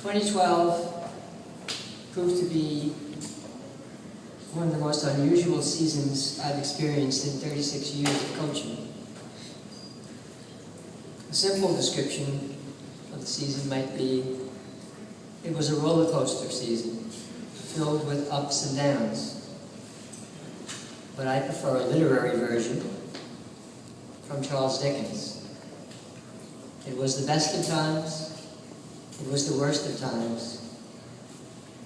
2012 proved to be one of the most unusual seasons I've experienced in 36 years of coaching. A simple description of the season might be, it was a roller coaster season, filled with ups and downs. But I prefer a literary version from Charles Dickens. It was the best of times, it was the worst of times.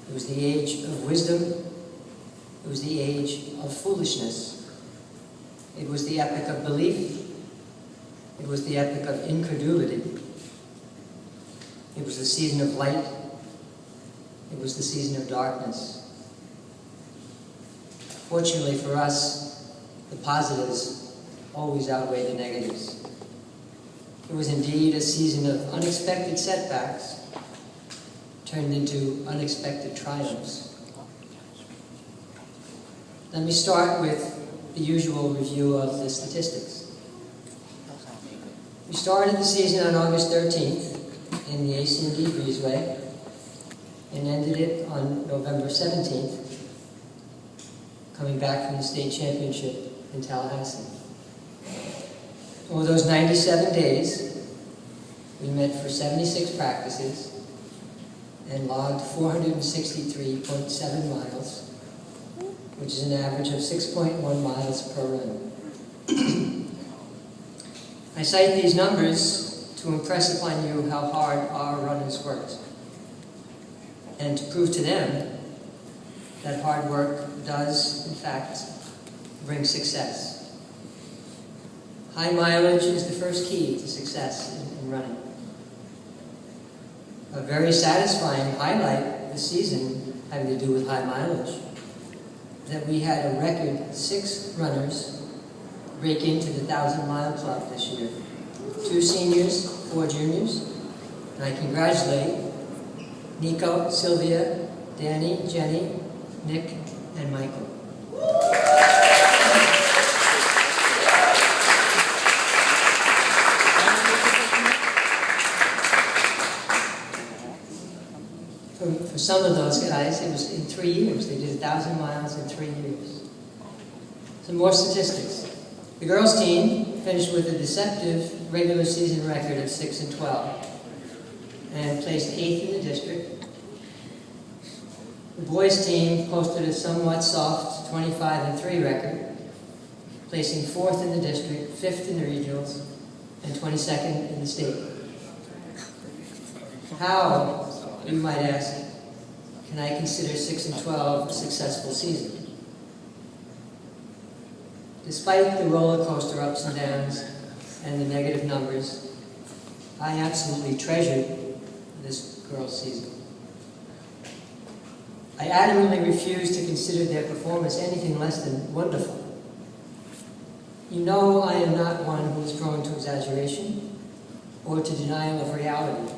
It was the age of wisdom, it was the age of foolishness. It was the epoch of belief, it was the epoch of incredulity. It was the season of light, it was the season of darkness. Fortunately for us, the positives always outweigh the negatives. It was indeed a season of unexpected setbacks turned into unexpected triumphs. Let me start with the usual review of the statistics. We started the season on August 13th in the ACND breezeway and ended it on November 17th, coming back from the state championship in Tallahassee. Over those 97 days, we met for 76 practices and logged 463.7 miles, which is an average of 6.1 miles per run. I cite these numbers to impress upon you how hard our runners worked, and to prove to them that hard work does, in fact, bring success. High mileage is the first key to success in running. A very satisfying highlight this season having to do with high mileage is that we had a record 6 runners break into the 1,000-mile club this year. 2 seniors, 4 juniors, and I congratulate Nico, Sylvia, Danny, Jenny, Nick, and Michael. For some of those guys, it was in 3 years. They did 1,000 miles in 3 years. Some more statistics. The girls' team finished with a deceptive regular season record of 6-12 and placed 8th in the district. The boys' team posted a somewhat soft 25-3 record, placing 4th in the district, 5th in the regionals, and 22nd in the state. How, you might ask, can I consider 6-12 a successful season? Despite the roller coaster ups and downs and the negative numbers, I absolutely treasured this girls' season. I adamantly refuse to consider their performance anything less than wonderful. You know I am not one who is prone to exaggeration or to denial of reality.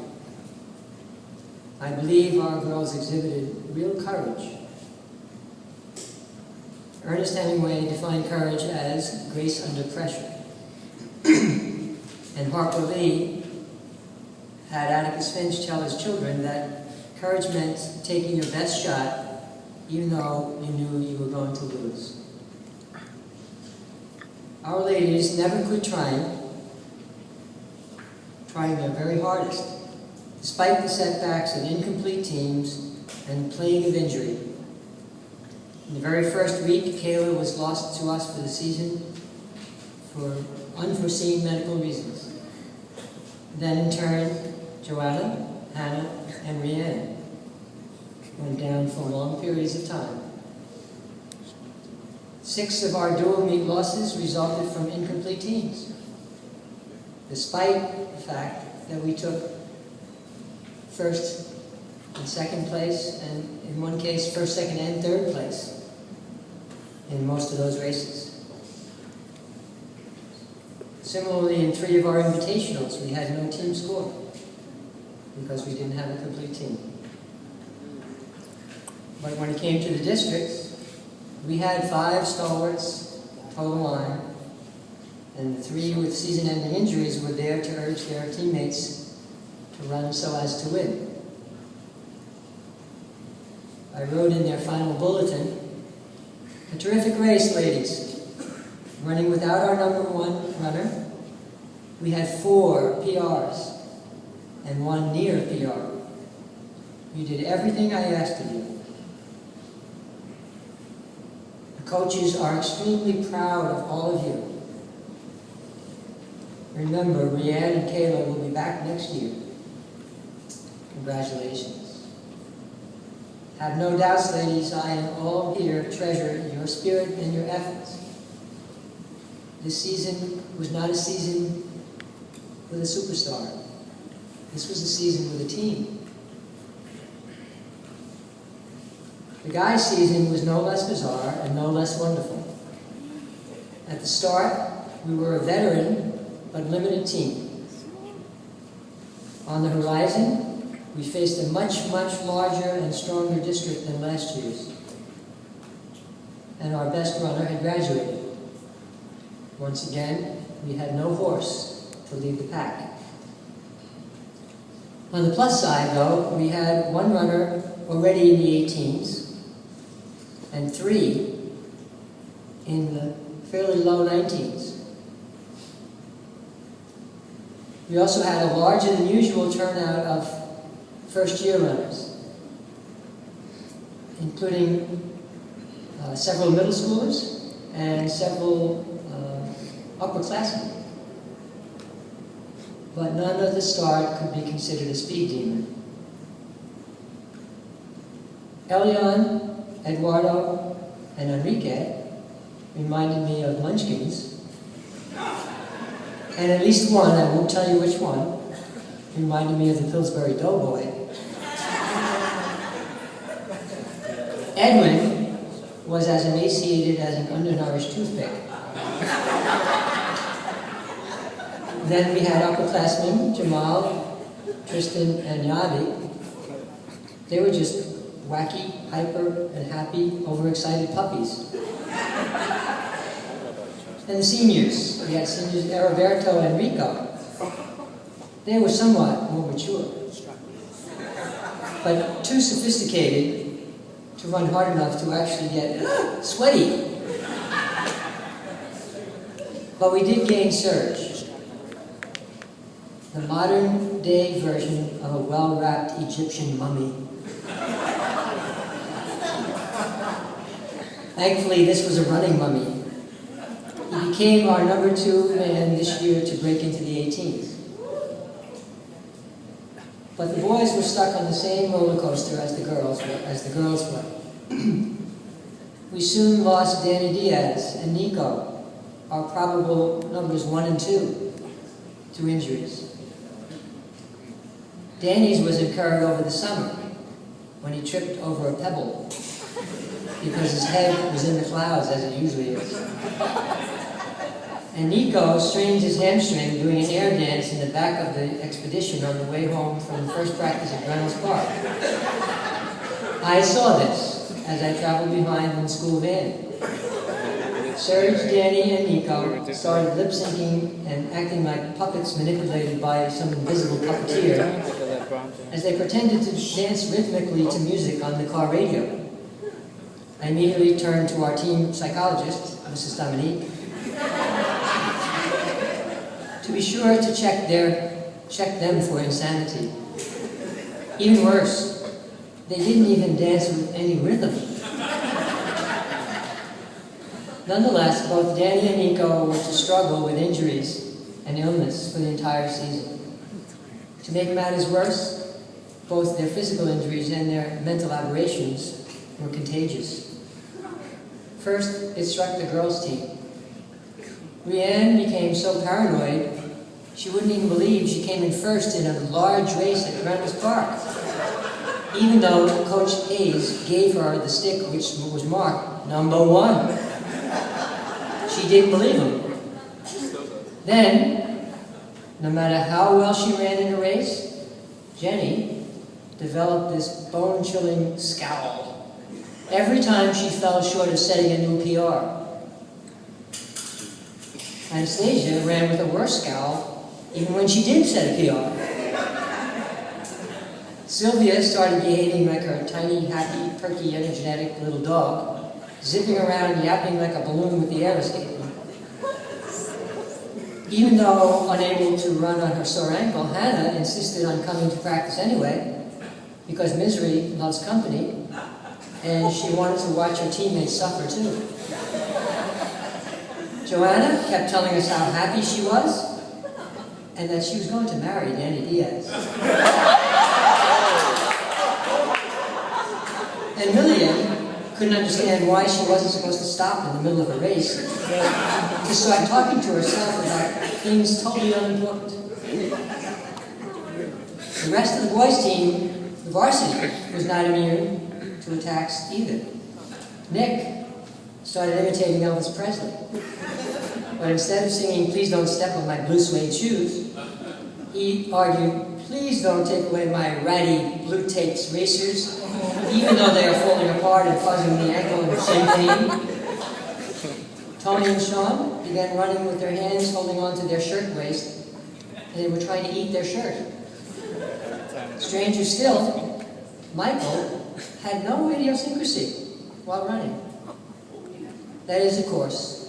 I believe our girls exhibited real courage. Ernest Hemingway defined courage as grace under pressure. And Harper Lee had Atticus Finch tell his children that courage meant taking your best shot even though you knew you were going to lose. Our ladies never quit trying their very hardest, despite the setbacks of incomplete teams and the plague of injury. In the very first week, Kayla was lost to us for the season for unforeseen medical reasons. Then in turn, Joanna, Hannah, and Rhiannon went down for long periods of time. 6 of our dual meet losses resulted from incomplete teams, despite the fact that we took 1st and 2nd place, and in one case, 1st, 2nd, and 3rd place in most of those races. Similarly, in 3 of our invitationals, we had no team score because we didn't have a complete team. But when it came to the districts, we had 5 stalwarts total line, and the 3 with season-ending injuries were there to urge their teammates to run so as to win. I wrote in their final bulletin, "A terrific race, ladies. Running without our #1 runner, we had 4 PRs and 1 near PR. You did everything I asked of you. The coaches are extremely proud of all of you. Remember, Rianne and Kayla will be back next year. Congratulations. Have no doubts, ladies, I and all here treasure your spirit and your efforts. This season was not a season with a superstar. This was a season with a team. The guys' season was no less bizarre and no less wonderful. At the start, we were a veteran but limited team. On the horizon, we faced a much, much larger and stronger district than last year's. And our best runner had graduated. Once again, we had no horse to lead the pack. On the plus side, though, we had 1 runner already in the 18s and 3 in the fairly low 19s. We also had a larger than usual turnout of first-year runners, including several middle schoolers and several upperclassmen. But none at the start could be considered a speed demon. Elion, Eduardo, and Enrique reminded me of munchkins, and at least one, I won't tell you which one, reminded me of the Pillsbury Doughboy. Edwin was as emaciated as an undernourished toothpick. Then we had upperclassmen, Jamal, Tristan, and Yavi. They were just wacky, hyper, and happy, overexcited puppies. And the seniors, we had seniors Heriberto and Rico. They were somewhat more mature, but too sophisticated to run hard enough to actually get sweaty. But we did gain Serge, the modern-day version of a well-wrapped Egyptian mummy. Thankfully, this was a running mummy. He became our #2 man this year to break into the 18s. But the boys were stuck on the same roller coaster as the girls were. We soon lost Danny Diaz and Nico, our probable numbers 1 and 2, to injuries. Danny's was incurred over the summer when he tripped over a pebble because his head was in the clouds, as it usually is. And Nico strained his hamstring doing an air dance in the back of the expedition on the way home from the first practice at Reynolds Park. I saw this as I traveled behind in the school van. Serge, Danny, and Nico started lip-syncing and acting like puppets manipulated by some invisible puppeteer as they pretended to dance rhythmically to music on the car radio. I immediately turned to our team psychologist, Mrs. Dominique, to be sure to check them for insanity. Even worse, they didn't even dance with any rhythm. Nonetheless, both Danny and Nico were to struggle with injuries and illness for the entire season. To make matters worse, both their physical injuries and their mental aberrations were contagious. First, it struck the girls' team. Rianne became so paranoid, she wouldn't even believe she came in first in a large race at Reynolds Park, even though Coach Hayes gave her the stick which was marked #1. She didn't believe him. Then, no matter how well she ran in a race, Jenny developed this bone-chilling scowl every time she fell short of setting a new PR. Anastasia ran with a worse scowl even when she did set a PR. Sylvia started behaving like her tiny, happy, perky, energetic little dog, zipping around, yapping like a balloon with the air escaping. Even though unable to run on her sore ankle, Hannah insisted on coming to practice anyway, because misery loves company, and she wanted to watch her teammates suffer too. Joanna kept telling us how happy she was, and that she was going to marry Danny Diaz. And Lillian couldn't understand why she wasn't supposed to stop in the middle of a race to start talking to herself about things totally unimportant. The rest of the boys' team, the varsity, was not immune to attacks either. Nick started imitating Elvis Presley, but instead of singing "Please Don't Step on My Blue Suede Shoes," he argued, "Please don't take away my ratty blue tapes racers, even though they are falling apart and causing the ankle and shin pain." Tony and Sean began running with their hands holding onto their shirt waist, and they were trying to eat their shirt. Stranger still, Michael had no idiosyncrasy while running. That is, of course,